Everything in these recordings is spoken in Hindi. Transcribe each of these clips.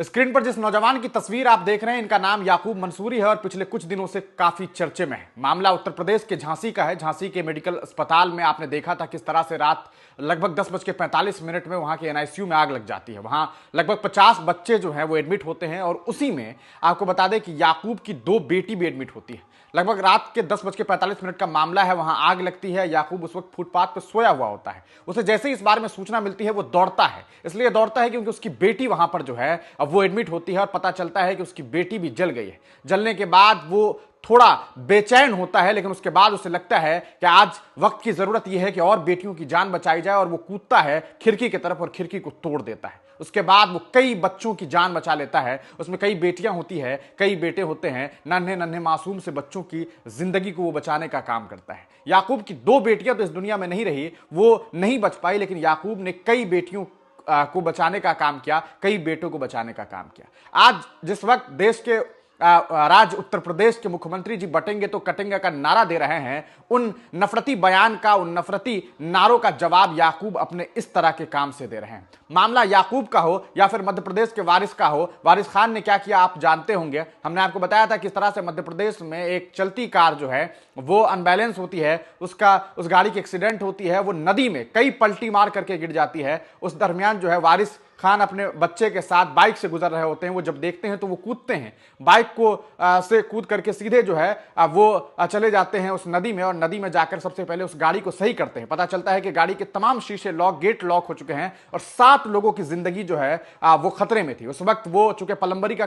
स्क्रीन पर जिस नौजवान की तस्वीर आप देख रहे हैं, इनका नाम याकूब मंसूरी है और पिछले कुछ दिनों से काफी चर्चे में है। मामला उत्तर प्रदेश के झांसी का है। झांसी के मेडिकल अस्पताल में आपने देखा था किस तरह से रात लगभग 10:45 में वहां के एनआईसीयू में आग लग जाती है। वहां लगभग 50 बच्चे जो हैं वो एडमिट होते हैं और उसी में आपको बता दें कि याकूब की 2 बेटी भी एडमिट होती है। लगभग रात के 10:45 का मामला है। वहां आग लगती है। याकूब उस वक्त फुटपाथ पर सोया हुआ होता है। उसे जैसे ही इस बारे में सूचना मिलती है वो दौड़ता है। इसलिए दौड़ता है क्योंकि उसकी बेटी वहां पर जो है अब वो एडमिट होती है और पता चलता है कि उसकी बेटी भी जल गई है। जलने के बाद वो थोड़ा बेचैन होता है, लेकिन उसके बाद उसे लगता है कि आज वक्त की जरूरत यह है कि और बेटियों की जान बचाई जाए और वो कूदता है खिड़की की तरफ और खिड़की को तोड़ देता है। उसके बाद वो कई बच्चों की जान बचा लेता है। उसमें कई बेटियां होती है, कई बेटे होते हैं। नन्हे नन्हे मासूम से बच्चों की जिंदगी को वो बचाने का काम करता है। याकूब की 2 बेटियां तो इस दुनिया में नहीं रही, वो नहीं बच पाई, लेकिन याकूब ने कई बेटियों को बचाने का काम किया, कई बेटों को बचाने का काम किया। आज जिस वक्त देश के राज्य उत्तर प्रदेश के मुख्यमंत्री जी बटेंगे तो कटेंगे का नारा दे रहे हैं, उन नफरती बयान का, उन नफरती नारों का जवाब याकूब अपने इस तरह के काम से दे रहे हैं। मामला याकूब का हो या फिर मध्य प्रदेश के वारिस का हो, वारिस खान ने क्या किया आप जानते होंगे। हमने आपको बताया था किस तरह से मध्य प्रदेश में एक चलती कार जो है वो अनबैलेंस होती है, उस गाड़ी की एक्सीडेंट होती है, वो नदी में कई पलटी मार करके गिर जाती है। उस दरमियान जो है वारिस खान अपने बच्चे के साथ बाइक से गुजर रहे होते हैं। वो जब देखते हैं तो वो कूदते हैं, बाइक को से कूद करके सीधे जो है वो चले जाते हैं उस नदी में और नदी में जाकर सबसे पहले उस गाड़ी को सही करते हैं। पता चलता है कि गाड़ी के तमाम शीशे लॉक, गेट लॉक हो चुके हैं और 7 लोगों की जिंदगी जो है वो खतरे में थी। उस वक्त वो चूंकि प्लम्बर का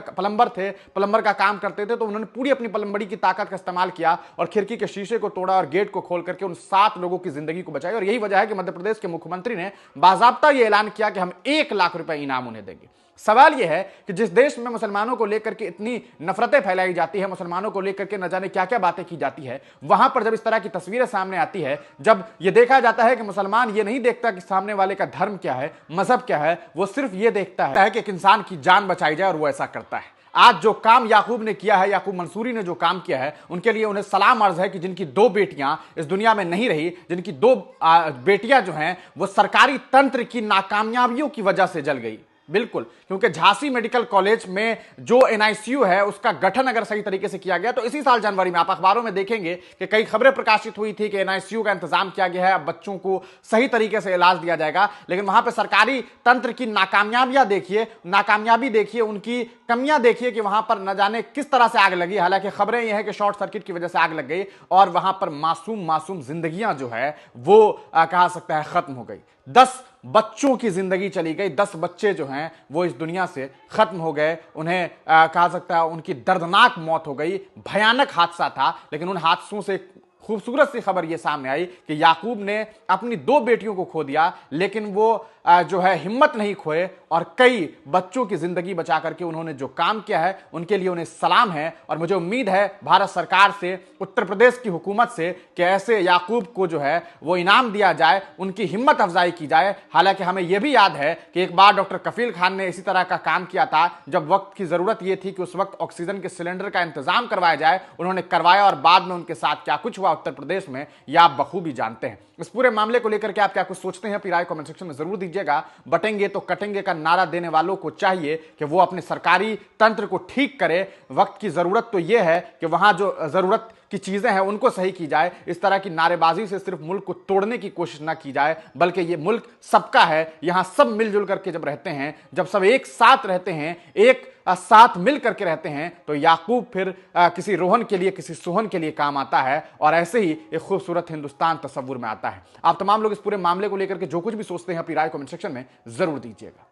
काम करते थे, तो उन्होंने पूरी अपनी प्लम्बरी की ताकत का इस्तेमाल किया और खिड़की के शीशे को तोड़ा और गेट को खोल करके उन 7 लोगों की जिंदगी को बचाई। और यही वजह है कि मध्य प्रदेश के मुख्यमंत्री ने बाजाबता ये ऐलान किया कि हम 1 लाख रुपए इनाम उन्हें देंगे। सवाल यह है कि जिस देश में मुसलमानों को लेकर के इतनी नफरतें फैलाई जाती है, मुसलमानों को लेकर के न जाने क्या क्या बातें की जाती है, वहां पर जब इस तरह की तस्वीरें सामने आती है, जब यह देखा जाता है कि मुसलमान ये नहीं देखता कि सामने वाले का धर्म क्या है, मजहब क्या है, वो सिर्फ ये देखता है कि एक इंसान की जान बचाई जाए और वो ऐसा करता है। आज जो काम याकूब ने किया है, याकूब मंसूरी ने जो काम किया है, उनके लिए उन्हें सलाम अर्ज है कि जिनकी 2 बेटियां इस दुनिया में नहीं रही, जिनकी 2 बेटियां जो हैं वो सरकारी तंत्र की नाकामयाबियों की वजह से जल गई। बिल्कुल, क्योंकि झांसी मेडिकल कॉलेज में जो एनआईसीयू है उसका गठन अगर सही तरीके से किया गया तो इसी साल जनवरी में आप अखबारों में देखेंगे कि कई खबरें प्रकाशित हुई थी कि एनआईसीयू का इंतजाम किया गया है, अब बच्चों को सही तरीके से इलाज दिया जाएगा। लेकिन वहां पे सरकारी तंत्र की नाकामयाबी देखिए, उनकी कमियां देखिए कि वहां पर न जाने किस तरह से आग लगी। हालांकि खबरें यह है कि शॉर्ट सर्किट की वजह से आग लग गई और वहां पर मासूम जिंदगियां जो है वो कहा सकता है खत्म हो गई। 10 बच्चों की जिंदगी चली गई। 10 बच्चे जो हैं वो इस दुनिया से खत्म हो गए। उन्हें कहा सकता है उनकी दर्दनाक मौत हो गई। भयानक हादसा था, लेकिन उन हादसों से खूबसूरत सी खबर यह सामने आई कि याकूब ने अपनी 2 बेटियों को खो दिया, लेकिन वो जो है हिम्मत नहीं खोए और कई बच्चों की जिंदगी बचा करके उन्होंने जो काम किया है उनके लिए उन्हें सलाम है। और मुझे उम्मीद है भारत सरकार से, उत्तर प्रदेश की हुकूमत से कि ऐसे याकूब को जो है वो इनाम दिया जाए, उनकी हिम्मत अफजाई की जाए। हालांकि हमें यह भी याद है कि एक बार डॉक्टर कफील खान ने इसी तरह का काम किया था, जब वक्त की जरूरत यह थी कि उस वक्त ऑक्सीजन के सिलेंडर का इंतजाम करवाया जाए। उन्होंने करवाया और बाद में उनके साथ क्या कुछ हुआ उत्तर प्रदेश में, यह आप बखूबी जानते हैं। इस पूरे मामले को लेकर के आप क्या कुछ सोचते हैं, अपनी राय कमेंट सेक्शन में जरूर दीजिएगा। बटेंगे तो कटेंगे का नारा देने वालों को चाहिए कि वो अपने सरकारी तंत्र को ठीक करे। वक्त की जरूरत तो यह है कि वहां जो जरूरत की चीजें हैं उनको सही की जाए। इस तरह की नारेबाजी से सिर्फ मुल्क को तोड़ने की कोशिश ना की जाए, बल्कि ये मुल्क सबका है। यहां सब मिलजुल करके जब रहते हैं, जब सब एक साथ रहते हैं, एक साथ मिल करके रहते हैं, तो याकूब फिर किसी रोहन के लिए, किसी सोहन के लिए काम आता है और ऐसे ही एक खूबसूरत हिंदुस्तान तस्वुर में आता है। आप तमाम लोग इस पूरे मामले को लेकर के जो कुछ भी सोचते हैं अपनी राय कमेंट सेक्शन में जरूर दीजिएगा।